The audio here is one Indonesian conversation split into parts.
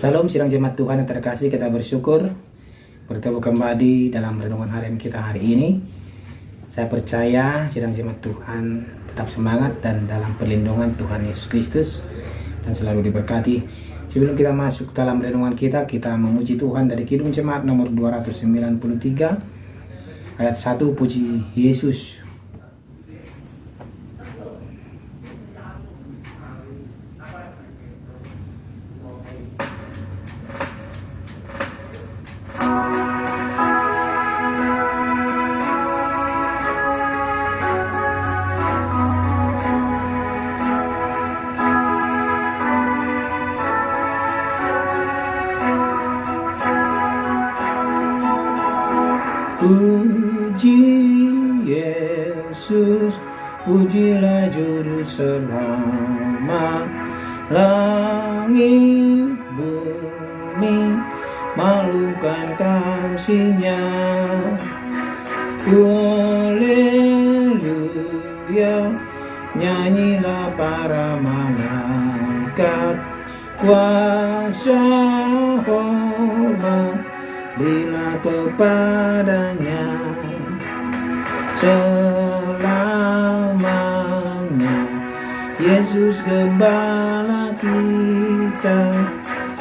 Salam sidang jemaat Tuhan yang terkasih, kita bersyukur bertemu kembali dalam renungan harian kita hari ini. Saya percaya sidang jemaat Tuhan tetap semangat dan dalam perlindungan Tuhan Yesus Kristus dan selalu diberkati. Sebelum kita masuk dalam renungan kita memuji Tuhan dari Kidung Jemaat nomor 293 ayat 1, puji Yesus. Puji Yesus, pujilah Juru Selamat. Langit bumi malukan kasih-Nya. Haleluya, nyanyilah para malaikat. Kuasa hormat berilah kepadanya selamanya. Yesus Gembala kita,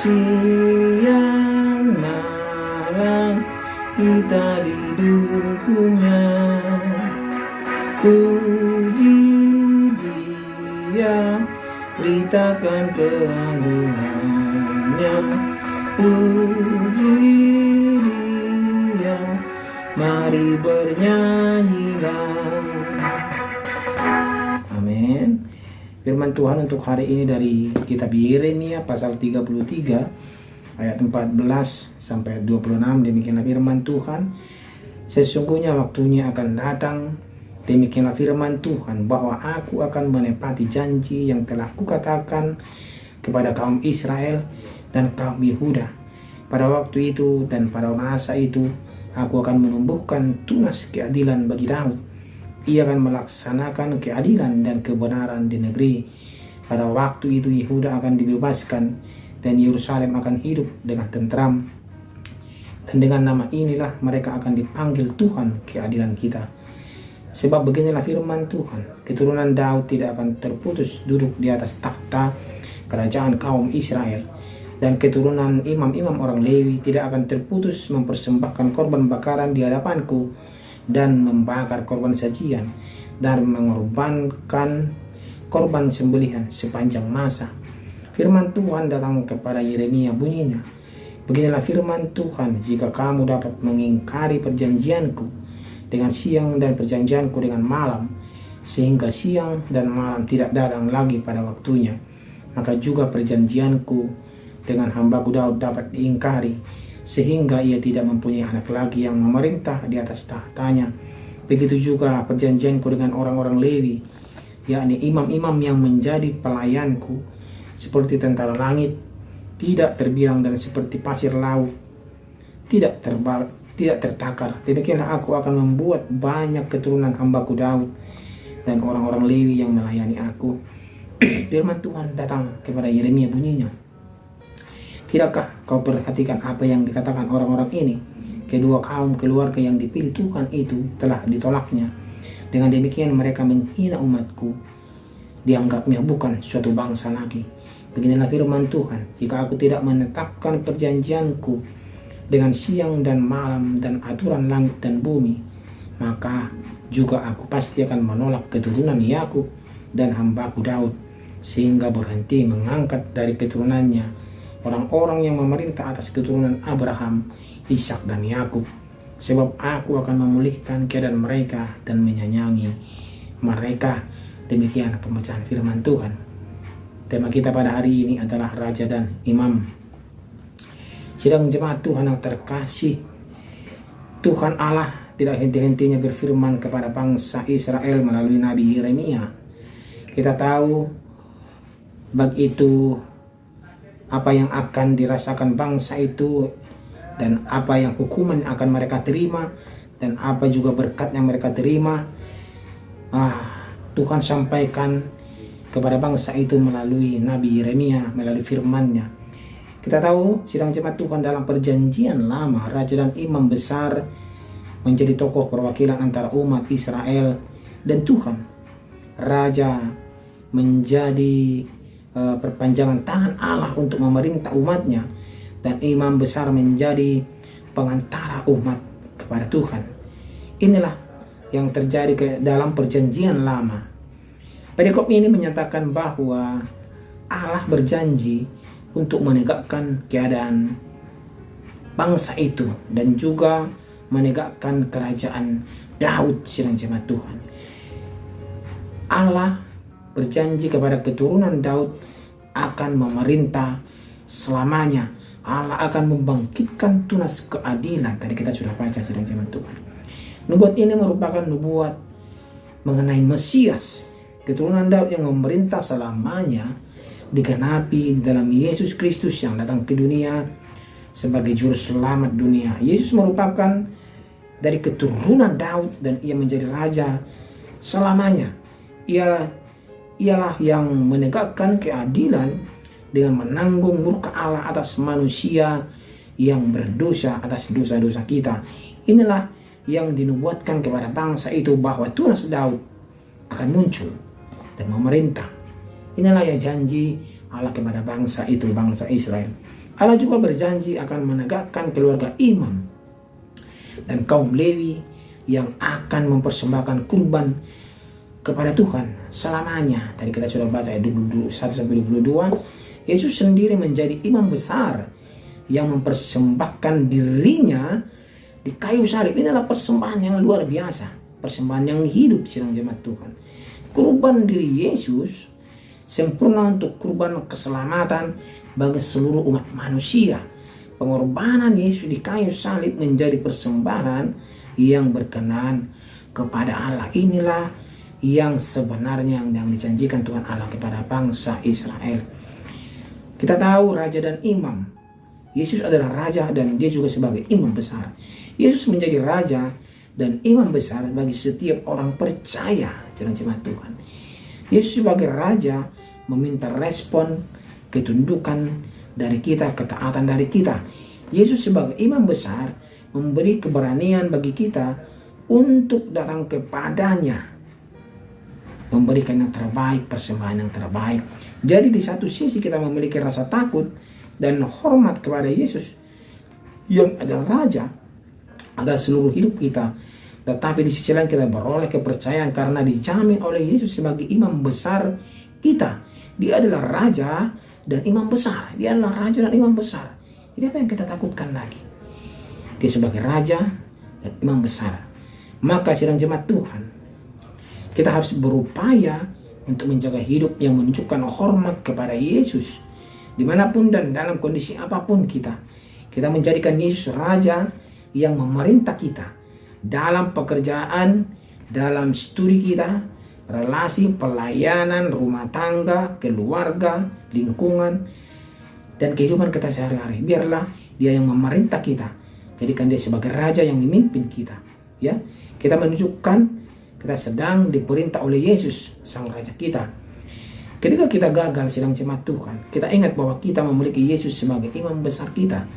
siang malam kita didukungnya. Puji Dia, beritakan keagungannya. Puji Dia, mari bernyanyilah. Amin. Firman Tuhan untuk hari ini dari kitab Yeremia pasal 33 ayat 14 sampai 26. Demikianlah firman Tuhan. Sesungguhnya waktunya akan datang, demikianlah firman Tuhan, bahwa aku akan menepati janji yang telah kukatakan kepada kaum Israel dan kaum Yehuda. Pada waktu itu dan pada masa itu, aku akan menumbuhkan tunas keadilan bagi Daud. Ia akan melaksanakan keadilan dan kebenaran di negeri. Pada waktu itu Yehuda akan dibebaskan dan Yerusalem akan hidup dengan tentram. Dan dengan nama inilah mereka akan dipanggil Tuhan keadilan kita. Sebab beginilah firman Tuhan, keturunan Daud tidak akan terputus duduk di atas takhta kerajaan kaum Israel. Dan keturunan imam-imam orang Lewi tidak akan terputus mempersembahkan korban bakaran di hadapanku dan membakar korban sajian dan mengorbankan korban sembelihan sepanjang masa. Firman Tuhan datang kepada Yeremia bunyinya, beginilah firman Tuhan, jika kamu dapat mengingkari perjanjianku dengan siang dan perjanjianku dengan malam, sehingga siang dan malam tidak datang lagi pada waktunya, maka juga perjanjianku dengan hambaku Daud dapat diingkari, sehingga ia tidak mempunyai anak lagi yang memerintah di atas tahtanya. Begitu juga perjanjianku dengan orang-orang Lewi, yakni imam-imam yang menjadi pelayanku, seperti tentara langit tidak terbilang dan seperti pasir laut tidak tertakar. Demikianlah aku akan membuat banyak keturunan hambaku Daud dan orang-orang Lewi yang melayani aku. Firman Tuhan datang kepada Yeremia bunyinya, tidakkah kau perhatikan apa yang dikatakan orang-orang ini? Kedua kaum keluarga yang dipilih Tuhan itu telah ditolaknya. Dengan demikian mereka menghina umatku, dianggapnya bukan suatu bangsa lagi. Beginilah firman Tuhan, jika aku tidak menetapkan perjanjianku dengan siang dan malam dan aturan langit dan bumi, maka juga aku pasti akan menolak keturunan Yakub dan hambaku Daud, sehingga berhenti mengangkat dari keturunannya orang-orang yang memerintah atas keturunan Abraham, Ishak dan Yakub. Sebab aku akan memulihkan keadaan mereka dan menyayangi mereka. Demikian pembacaan firman Tuhan. Tema kita pada hari ini adalah Raja dan Imam. Sidang jemaat Tuhan yang terkasih, Tuhan Allah tidak henti-hentinya berfirman kepada bangsa Israel melalui Nabi Yeremia. Kita tahu begitu apa yang akan dirasakan bangsa itu, dan apa yang hukuman yang akan mereka terima, dan apa juga berkat yang mereka terima. Tuhan sampaikan kepada bangsa itu melalui Nabi Yeremia, melalui firman-Nya. Kita tahu sidang jemaat Tuhan dalam perjanjian lama, raja dan imam besar menjadi tokoh perwakilan antara umat Israel dan Tuhan. Raja menjadi perpanjangan tangan Allah untuk memerintah umatnya, dan imam besar menjadi pengantara umat kepada Tuhan. Inilah yang terjadi dalam perjanjian lama. Perikop ini menyatakan bahwa Allah berjanji untuk menegakkan keadaan bangsa itu dan juga menegakkan kerajaan Daud, sidang jemaat Tuhan. Allah berjanji kepada keturunan Daud akan memerintah selamanya. Allah akan membangkitkan tunas keadilan. Tadi kita sudah baca, sidang jemaat Tuhan. Nubuat ini merupakan nubuat mengenai Mesias, keturunan Daud yang memerintah selamanya, digenapi dalam Yesus Kristus yang datang ke dunia sebagai juru selamat dunia. Yesus merupakan dari keturunan Daud dan ia menjadi raja selamanya. Ialah yang menegakkan keadilan dengan menanggung murka Allah atas manusia yang berdosa, atas dosa-dosa kita. Inilah yang dinubuatkan kepada bangsa itu, bahwa tunas Daud akan muncul dan memerintah. Inilah yang janji Allah kepada bangsa itu, bangsa Israel. Allah juga berjanji akan menegakkan keluarga imam dan kaum Lewi yang akan mempersembahkan kurban kepada Tuhan selamanya. Tadi kita sudah baca ayat 21-22. Yesus sendiri menjadi imam besar yang mempersembahkan dirinya di kayu salib. Inilah persembahan yang luar biasa, persembahan yang hidup, sidang jemaat Tuhan. Kurban diri Yesus sempurna untuk kurban keselamatan bagi seluruh umat manusia. Pengorbanan Yesus di kayu salib menjadi persembahan yang berkenan kepada Allah. Inilah yang sebenarnya yang dijanjikan Tuhan Allah kepada bangsa Israel. Kita tahu raja dan imam. Yesus adalah raja dan dia juga sebagai imam besar. Yesus menjadi raja dan imam besar bagi setiap orang percaya, jemaat Tuhan. Yesus sebagai raja meminta respon ketundukan dari kita, ketaatan dari kita. Yesus sebagai imam besar memberi keberanian bagi kita untuk datang kepadanya, memberikan yang terbaik, persembahan yang terbaik. Jadi di satu sisi kita memiliki rasa takut dan hormat kepada Yesus yang adalah raja atas seluruh hidup kita. Tetapi di sisi lain kita beroleh kepercayaan karena dijamin oleh Yesus sebagai imam besar kita. Dia adalah raja dan imam besar. Dia adalah raja dan imam besar. Jadi apa yang kita takutkan lagi? Dia sebagai raja dan imam besar. Maka sidang jemaat Tuhan, kita harus berupaya untuk menjaga hidup yang menunjukkan hormat kepada Yesus. Dimanapun dan dalam kondisi apapun kita menjadikan Yesus raja yang memerintah kita. Dalam pekerjaan, dalam studi kita, relasi, pelayanan, rumah tangga, keluarga, lingkungan, dan kehidupan kita sehari-hari. Biarlah dia yang memerintah kita. Jadikan dia sebagai raja yang memimpin kita. Ya, kita menunjukkan kita sedang diperintah oleh Yesus, sang raja kita. Ketika kita gagal, sidang jemaat Tuhan, kita ingat bahwa kita memiliki Yesus sebagai imam besar kita.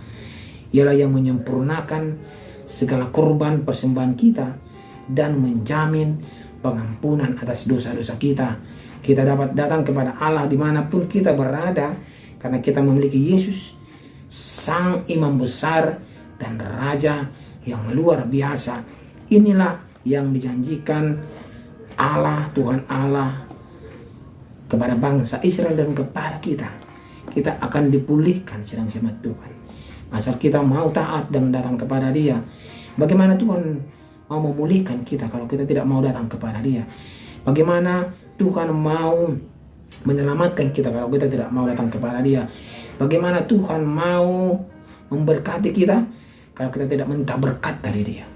Ialah yang menyempurnakan segala korban persembahan kita dan menjamin pengampunan atas dosa-dosa kita. Kita dapat datang kepada Allah dimanapun kita berada karena kita memiliki Yesus, sang imam besar dan raja yang luar biasa. Inilah yang dijanjikan Allah, Tuhan Allah kepada bangsa Israel dan kepada kita. Kita akan dipulihkan, sidang jemaat Tuhan, asal kita mau taat dan datang kepada dia. Bagaimana Tuhan mau memulihkan kita kalau kita tidak mau datang kepada dia? Bagaimana Tuhan mau menyelamatkan kita kalau kita tidak mau datang kepada dia? Bagaimana Tuhan mau memberkati kita kalau kita tidak minta berkat dari dia?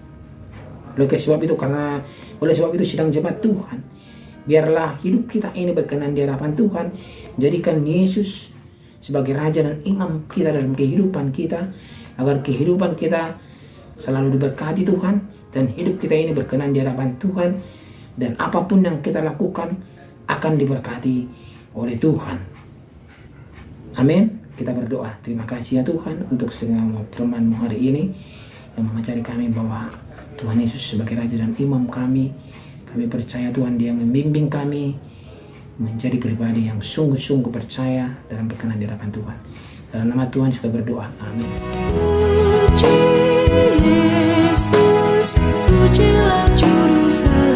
Oleh sebab itu sidang jemaat Tuhan, biarlah hidup kita ini berkenan di hadapan Tuhan. Jadikan Yesus sebagai raja dan imam kita dalam kehidupan kita, agar kehidupan kita selalu diberkati Tuhan dan hidup kita ini berkenan di hadapan Tuhan, dan apapun yang kita lakukan akan diberkati oleh Tuhan. Amin. Kita berdoa, terima kasih ya Tuhan untuk segala firman-Mu hari ini yang mengajari kami bahwa Tuhan Yesus sebagai Raja dan Imam kami. Kami percaya Tuhan Dia membimbing kami menjadi pribadi yang sungguh-sungguh percaya dalam berkenan di hadapan Tuhan. Dalam nama Tuhan sudah berdoa. Amin. Puji Yesus, pujilah Juru Selamat.